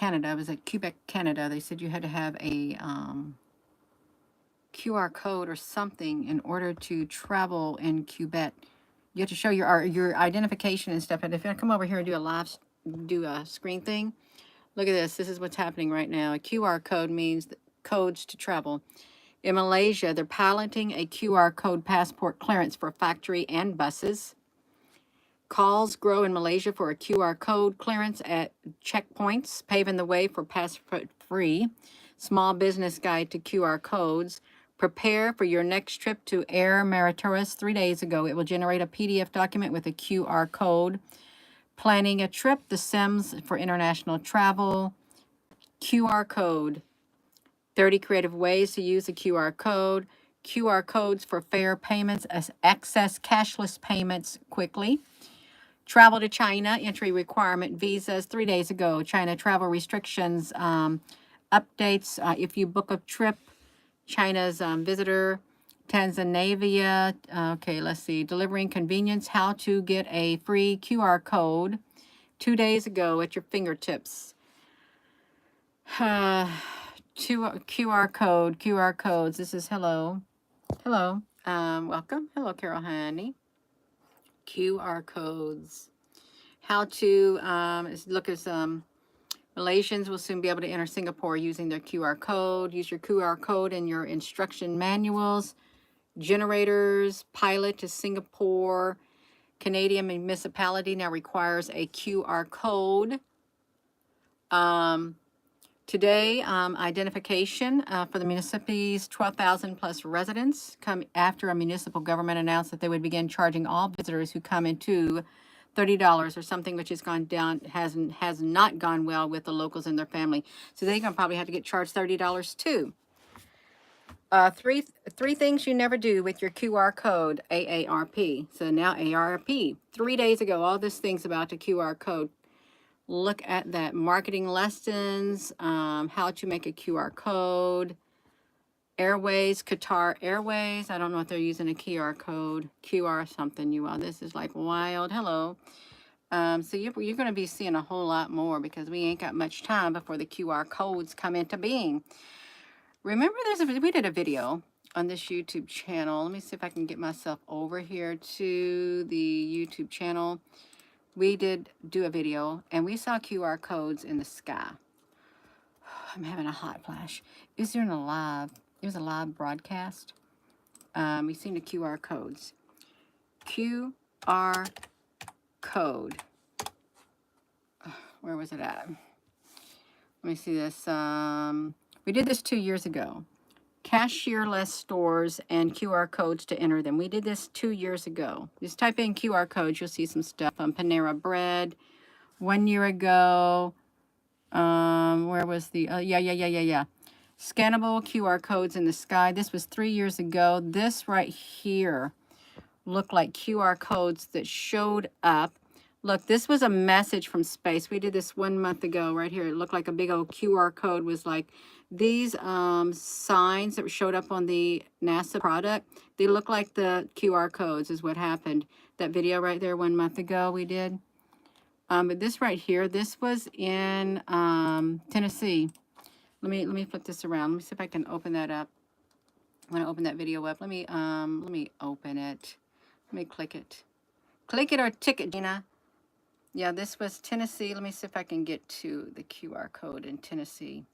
Canada. I was at Quebec, Canada. They said you had to have a QR code or something in order to travel in Quebec. You have to show your identification and stuff. And if I come over here and do a screen thing, look at this. This is what's happening right now. A QR code means codes to travel. In Malaysia, they're piloting a QR code passport clearance for factory and buses. Calls grow in Malaysia for a QR code clearance at checkpoints, paving the way for passport-free. Small business guide to QR codes. Prepare for your next trip to Air Mauritius 3 days ago. It will generate a PDF document with a QR code. Planning a trip, the SIMS for international travel. QR code. 30 creative ways to use a QR code. QR codes for fare payments, access cashless payments quickly. Travel to China, entry requirement, visas 3 days ago. China travel restrictions, updates if you book a trip. China's visitor, Tanzania. Okay, let's see. Delivering convenience, how to get a free QR code 2 days ago at your fingertips. QR codes. This is hello. Welcome. Hello, Carol Honey. QR codes. How to look at Malaysians will soon be able to enter Singapore using their QR code. Use your QR code in your instruction manuals. Generators, pilot to Singapore. Canadian municipality now requires a QR code. Today, identification for the municipality's 12,000 plus residents come after a municipal government announced that they would begin charging all visitors who come into $30 or something, which has gone down, has not gone well with the locals and their family. So they're gonna probably have to get charged $30 too. Three things you never do with your QR code, AARP. So now AARP. 3 days ago, all these things about the QR code. Look at that. Marketing lessons, how to make a QR code. Airways, Qatar Airways. I don't know if they're using a QR code. QR something, you all. This is like wild. Hello. So you're going to be seeing a whole lot more because we ain't got much time before the QR codes come into being. Remember, we did a video on this YouTube channel. Let me see if I can get myself over here to the YouTube channel. We did do a video and we saw QR codes in the sky. I'm having a hot flash. It was during it was a live broadcast. We seen the QR codes. QR code. Where was it at? Let me see this. We did this 2 years ago. Cashierless stores and QR codes to enter them. We did this 2 years ago. Just type in QR codes, you'll see some stuff on Panera Bread. 1 year ago, where was the, yeah. Scannable QR codes in the sky. This was 3 years ago. This right here looked like QR codes that showed up. Look, this was a message from space. We did this 1 month ago right here. It looked like a big old QR code was like these signs that showed up on the NASA product. They look like the QR codes is what happened. That video right there 1 month ago we did. But this right here, this was in Tennessee. Let me flip this around. Let me see if I can open that up. I want to open that video up. Let me open it. Let me click it. Click it or ticket, Gina. Yeah, this was Tennessee. Let me see if I can get to the QR code in Tennessee.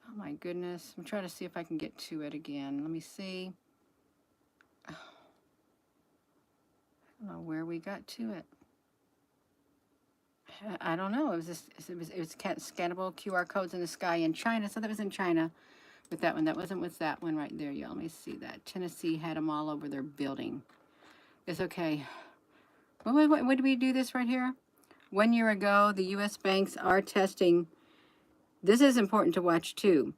Oh my goodness. I'm trying to see if I can get to it again. Let me see. I don't know where we got to it. I don't know. It was scannable QR codes in the sky in China. So that was in China with that one. That wasn't with that one right there, y'all. Let me see that. Tennessee had them all over their building. It's okay. What did we do this right here? 1 year ago, the U.S. banks are testing. This is important to watch too.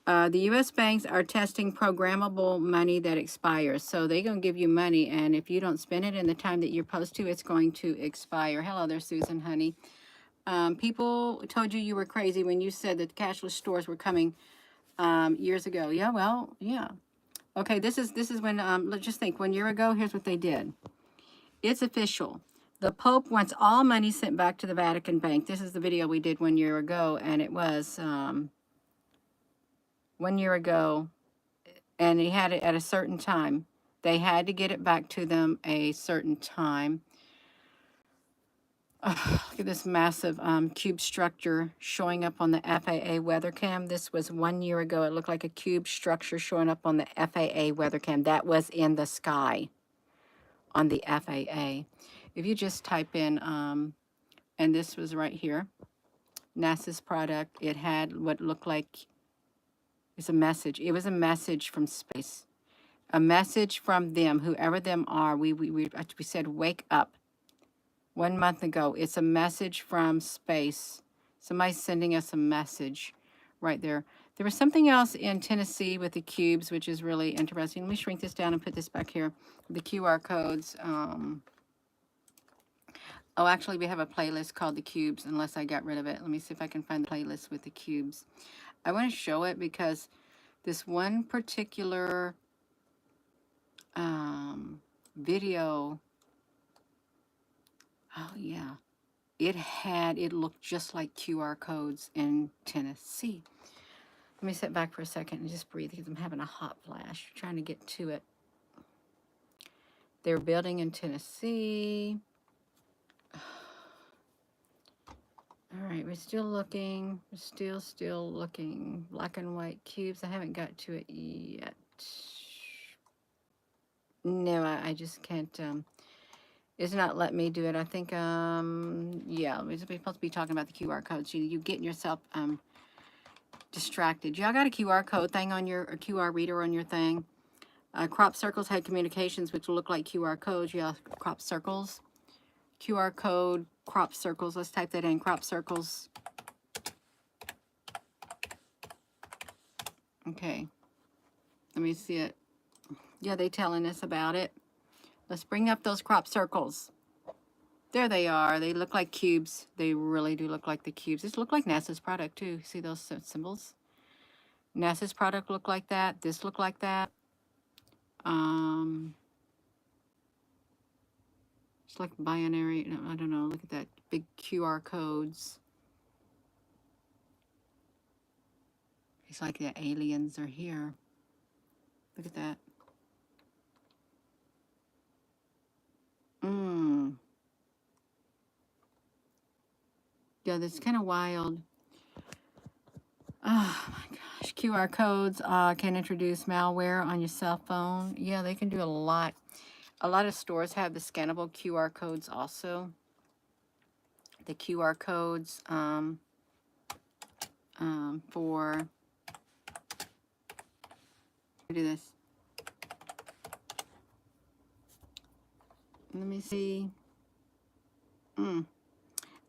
The U.S. banks are testing programmable money that expires. So they're going to give you money, and if you don't spend it in the time that you're supposed to, it's going to expire. Hello there, Susan, honey. People told you were crazy when you said that cashless stores were coming years ago. Yeah, well, yeah. Okay, this is when, let's just think, 1 year ago, here's what they did. It's official. The Pope wants all money sent back to the Vatican Bank. This is the video we did 1 year ago, and it was 1 year ago, and he had it at a certain time. They had to get it back to them a certain time. Look at this massive cube structure showing up on the FAA weather cam. This was 1 year ago. It looked like a cube structure showing up on the FAA weather cam. That was in the sky on the FAA. If you just type in, and this was right here, NASA's product, it had what looked like, it's a message. It was a message from space. A message from them, whoever them are. We said, wake up. 1 month ago, it's a message from space. Somebody's sending us a message right there. There was something else in Tennessee with the cubes, which is really interesting. Let me shrink this down and put this back here. The QR codes. Oh, actually, we have a playlist called The Cubes, unless I got rid of it. Let me see if I can find the playlist with the cubes. I want to show it because this one particular video, oh yeah, it looked just like QR codes in Tennessee. Let me sit back for a second and just breathe because I'm having a hot flash, trying to get to it. They're building in Tennessee. All right, we're still looking. We're still looking. Black and white cubes. I haven't got to it yet. No, I just can't. It's not letting me do it. I think, yeah, we're supposed to be talking about the QR codes. You getting yourself distracted. Y'all got a QR code thing on your, a QR reader on your thing. Crop circles had communications, which will look like QR codes. Yeah, crop circles. QR code, crop circles. Let's type that in, crop circles. Okay. Let me see it. Yeah, they telling us about it. Let's bring up those crop circles. There they are. They look like cubes. They really do look like the cubes. This look like NASA's product too. See those symbols? NASA's product look like that. This look like that. It's like binary. No, I don't know. Look at that. Big QR codes. It's like the aliens are here. Look at that. Yeah, that's kind of wild. Oh my gosh. QR codes can introduce malware on your cell phone. Yeah, they can do a lot. A lot of stores have the scannable QR codes also. The QR codes for, do this. Let me see.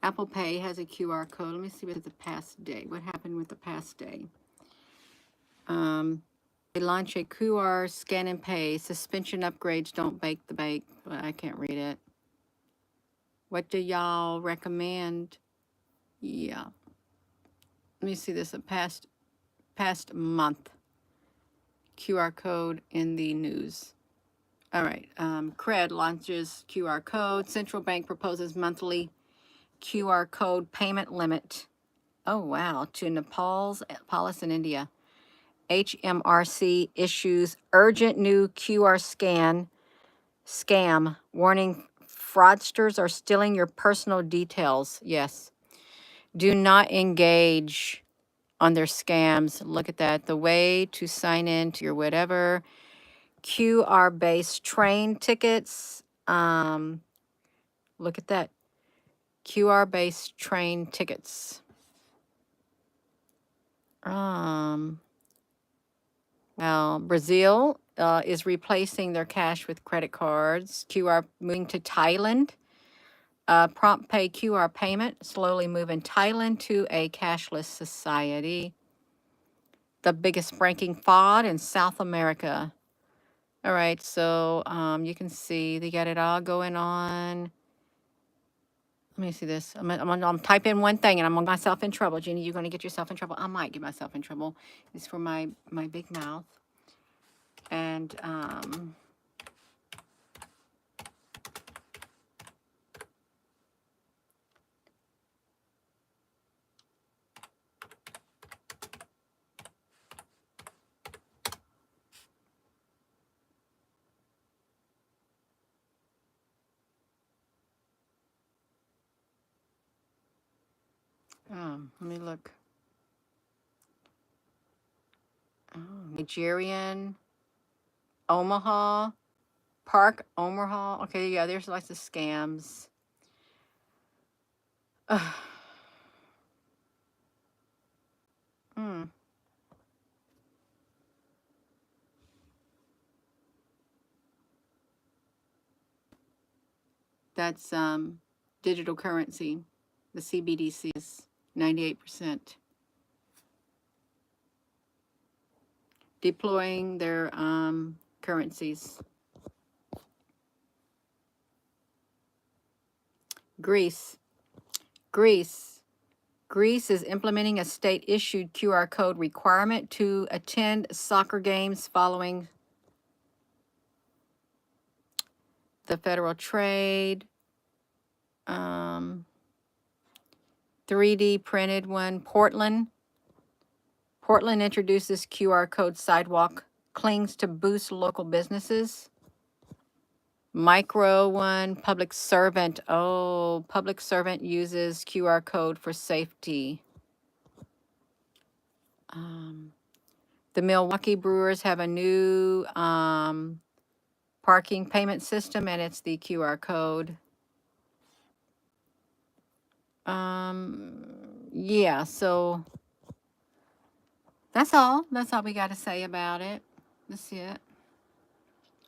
Apple Pay has a QR code. Let me see what the past day. What happened with the past day? They launch a QR scan and pay. Suspension upgrades don't bake the bake. Well, I can't read it. What do y'all recommend? Yeah. Let me see this. A past month. QR code in the news. All right. Cred launches QR code. Central Bank proposes monthly QR code payment limit. Oh, wow. To Nepal's policy in India. HMRC issues urgent new QR scam warning fraudsters are stealing your personal details. Yes. Do not engage on their scams. Look at that. The way to sign in to your whatever. QR-based train tickets. Look at that. QR-based train tickets. Well, Brazil is replacing their cash with credit cards. QR moving to Thailand. Prompt pay QR payment slowly moving Thailand to a cashless society. The biggest ranking fraud in South America. All right, so you can see they got it all going on. Let me see this. I'm type in one thing and I'm going to get myself in trouble. Jeannie, you're going to get yourself in trouble. I might get myself in trouble. It's for my big mouth. And Let me look. Oh, Nigerian, Omaha, Park, Omaha. Okay, yeah, there's lots of scams. Hmm. That's digital currency. The CBDC is 98% deploying their currencies. Greece. Greece. Greece is implementing a state-issued QR code requirement to attend soccer games following the federal trade. 3D printed one. Portland introduces QR code sidewalk clings to boost local businesses. Micro one. Public servant. Oh, public servant uses QR code for safety. The Milwaukee Brewers have a new parking payment system, and it's the QR code. Yeah, so that's all. That's all we got to say about it. That's it.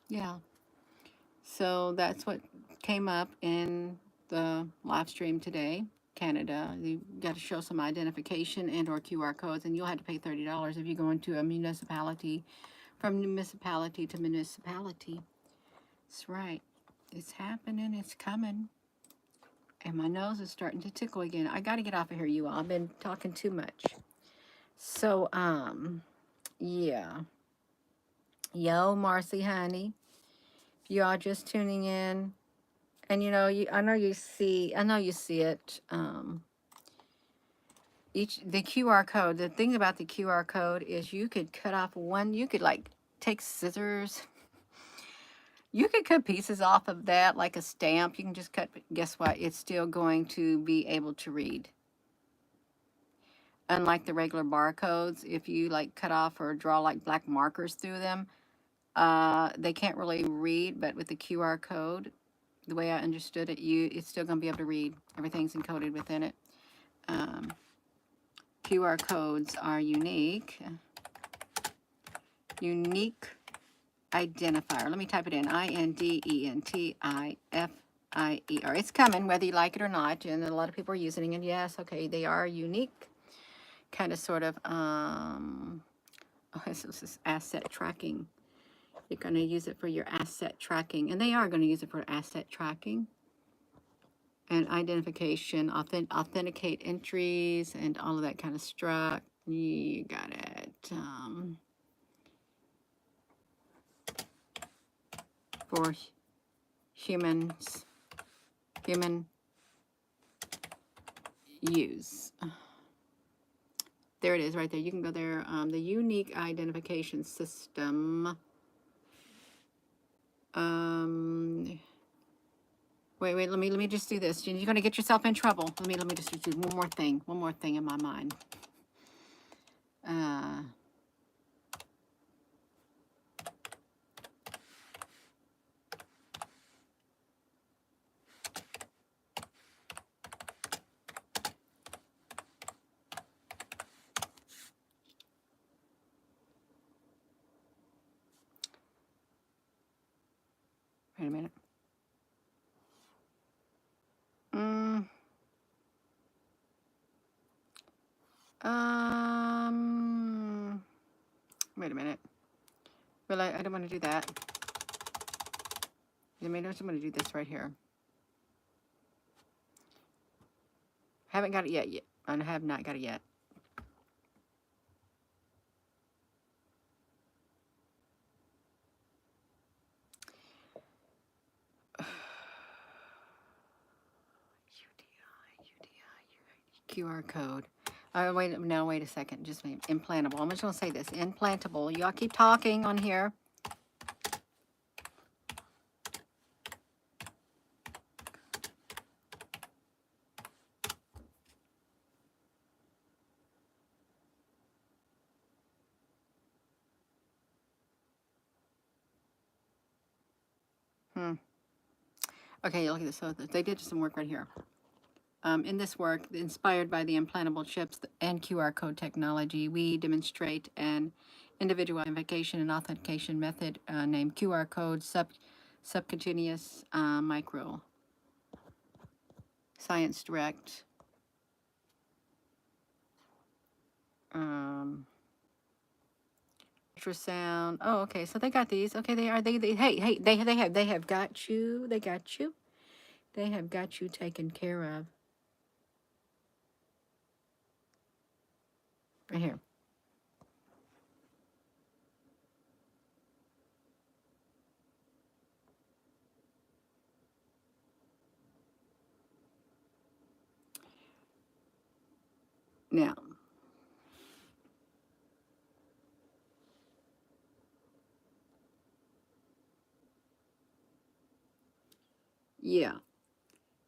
Yeah. So that's what came up in the live stream today. Canada, you got to show some identification and or QR codes, and you'll have to pay $30 if you go into a municipality, from municipality to municipality. That's right. It's happening. It's coming. And my nose is starting to tickle again. I got to get off of here, you all. I've been talking too much. So, yeah. Yo, Marcy, honey. If you all just tuning in, and you know, I know you see it. The QR code. The thing about the QR code is you could cut off one. You could like take scissors. You could cut pieces off of that like a stamp. You can just cut. Guess what? It's still going to be able to read. Unlike the regular barcodes, if you like cut off or draw like black markers through them, they can't really read. But with the QR code, the way I understood it, it's still going to be able to read. Everything's encoded within it. QR codes are unique identifier. Let me type it in. INDENTIFIER. It's coming, whether you like it or not, and a lot of people are using it. Yes, okay, they are unique. Kind of, sort of. This is asset tracking. You're going to use it for your asset tracking, and they are going to use it for asset tracking and identification, authenticate entries, and all of that kind of stuff. You got it. For human use. There it is right there. You can go there. The unique identification system. Wait, let me just do this. You're going to get yourself in trouble. Let me just do one more thing in my mind. Wait a minute. Wait a minute. Well, I don't want to do that. I'm going to do this right here. Haven't got it yet. I have not got it yet. QR code. Wait a second. Just implantable. I'm just going to say this. Implantable. Y'all keep talking on here. Okay, look at this. So they did some work right here. In this work, inspired by the implantable chips and QR code technology, we demonstrate an individual identification and authentication method named QR code subcutaneous micro Science Direct. Ultrasound. Oh, okay. So they got these. Okay, they are. Hey, they have got you. They got you. They have got you taken care of. Right here. Now, yeah.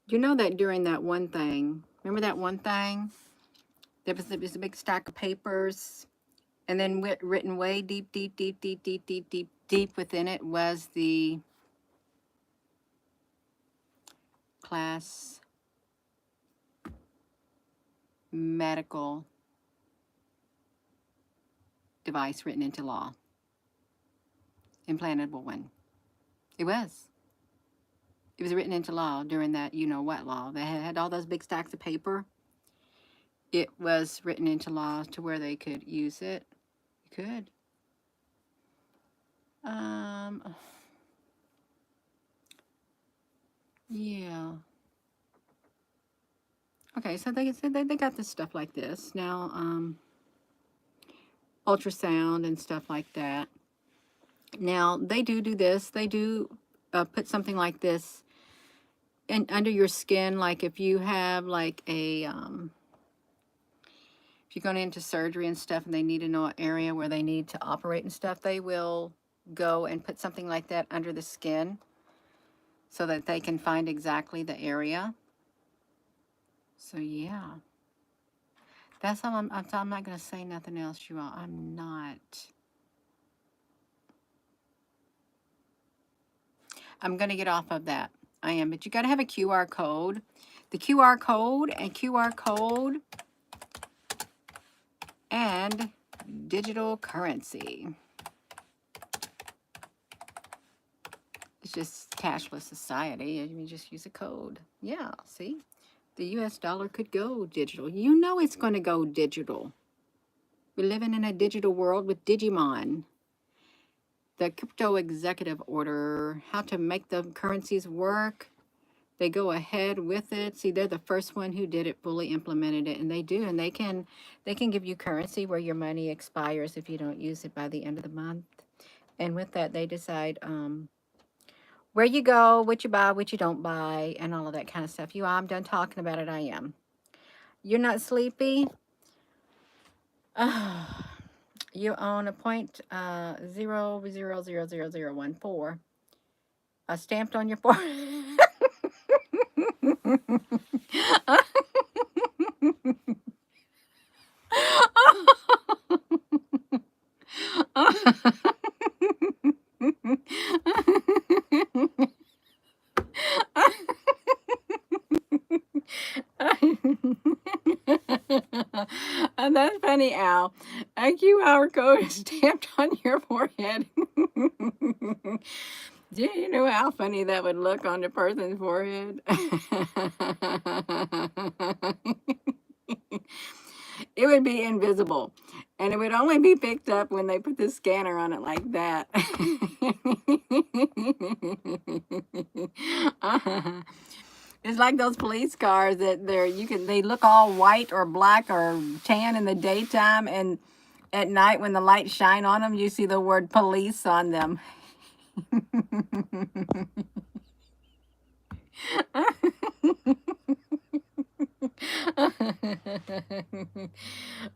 You know that during that one thing, remember that one thing? There was a big stack of papers, and then written way deep within it was the class medical device written into law. Implantable one. It was. It was written into law during that you know what law. They had all those big stacks of paper. It was written into law to where they could use it. You could. Yeah. Okay, so they got this stuff like this. Now, ultrasound and stuff like that. Now, they do this. They do put something like this in under your skin. Like if you have like a, if you're going into surgery and stuff and they need to know an area where they need to operate and stuff, they will go and put something like that under the skin so that they can find exactly the area. So, yeah. That's all I'm not going to say nothing else, you all. I'm not. I'm going to get off of that. I am. But you got to have a QR code. The QR code and digital currency. It's just cashless society. You just use a code. Yeah, see? The US dollar could go digital. You know it's going to go digital. We're living in a digital world with Digimon. The crypto executive order, how to make the currencies work. They go ahead with it. See, they're the first one who did it, fully implemented it, and they do. And they can give you currency where your money expires if you don't use it by the end of the month. And with that, they decide where you go, what you buy, what you don't buy, and all of that kind of stuff. I'm done talking about it. I am. You're not sleepy? You own a 0.000014 stamped on your forehead. And that's funny, Al. A QR code is stamped on your forehead. Do you know how funny that would look on the person's forehead? It would be invisible. And it would only be picked up when they put the scanner on it like that. It's like those police cars that they look all white or black or tan in the daytime, and at night when the lights shine on them, you see the word police on them.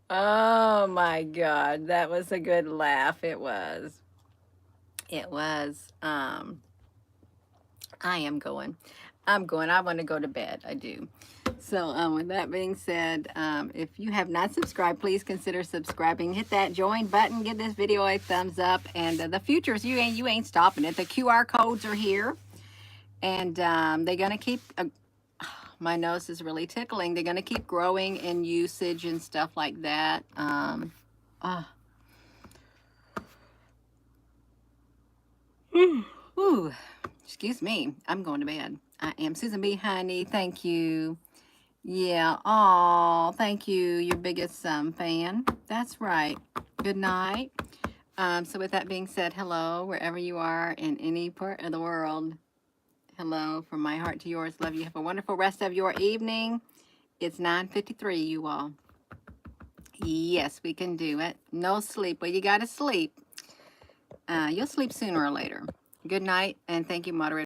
Oh my God, that was a good laugh. It was. It was. I'm going. I want to go to bed. I do. So with that being said, if you have not subscribed, please consider subscribing. Hit that join button. Give this video a thumbs up. And the futures, you ain't stopping it. The QR codes are here. And they're going to keep, my nose is really tickling. They're going to keep growing in usage and stuff like that. Ah, ooh, excuse me. I'm going to bed. I am Susan B. Honey. Thank you. Yeah. Oh, thank you. Your biggest fan. That's right. Good night. So with that being said, hello, wherever you are in any part of the world. Hello, from my heart to yours. Love you. Have a wonderful rest of your evening. It's 9:53, you all. Yes, we can do it. No sleep. Well, you got to sleep. You'll sleep sooner or later. Good night, and thank you, moderator.